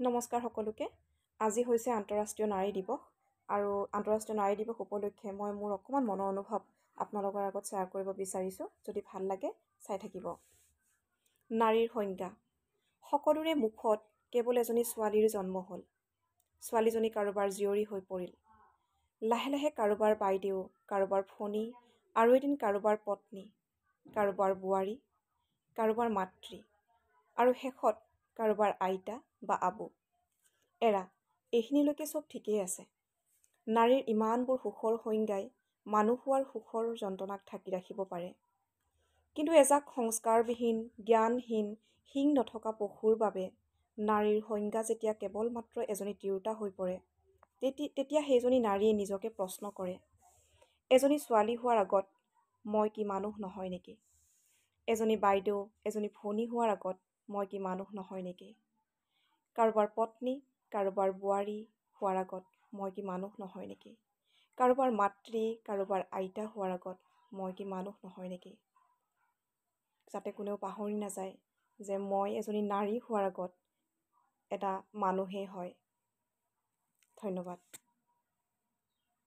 নমস্কাৰ সকলোকে। আজি হৈছে আন্তঃৰাষ্ট্ৰীয় নাৰী দিৱস আৰু আন্তঃৰাষ্ট্ৰীয় নাৰী দিৱস উপলক্ষে মই মোৰ অকণমান মনৰ অনুভৱ আপোনালোকৰ আগত শ্বেয়াৰ কৰিব বিচাৰিছোঁ। যদি ভাল লাগে চাই থাকিব। নাৰীৰ সংজ্ঞা। সকলোৰে মুখত কেৱল এজনী ছোৱালীৰ জন্ম হ'ল। ছোৱালীজনী কাৰোবাৰ জীয়ৰী হৈ পৰিল। লাহে লাহে কাৰোবাৰ বাইদেউ, কাৰোবাৰ ভনী, আৰু এদিন কাৰোবাৰ পত্নী, কাৰোবাৰ বোৱাৰী, কাৰোবাৰ মাতৃ, আৰু শেষত কাৰোবাৰ আইতা বা আবু। এইখিনিলৈকে চব ঠিকেই আছে। নাৰীৰ ইমানবোৰ সুখৰ সংজ্ঞাই মানুহ হোৱাৰ সুখৰ যন্ত্ৰণাক ঢাকি ৰাখিব পাৰে। কিন্তু এজাক সংস্কাৰবিহীন, জ্ঞানহীন, শিং নথকা পশুৰ বাবে নাৰীৰ সংজ্ঞা যেতিয়া কেৱল মাত্ৰ এজনী তিৰোতা হৈ পৰে, তেতিয়া সেইজনী নাৰীয়ে নিজকে প্ৰশ্ন কৰে, এজনী ছোৱালী হোৱাৰ আগত মই কি মানুহ নহয় নেকি? এজনী বাইদেউ, এজনী ভনী হোৱাৰ আগত মই কি মানুহ নহয় নেকি? কাৰোবাৰ পত্নী, কাৰোবাৰ বোৱাৰী হোৱাৰ আগত মই কি মানুহ নহয় নেকি? কাৰোবাৰ মাতৃ, কাৰোবাৰ আইতা হোৱাৰ আগত মই কি মানুহ নহয় নেকি? যাতে কোনেও পাহৰি নাযায় যে মই এজনী নাৰী হোৱাৰ আগত এটা মানুহেই হয়। ধন্যবাদ।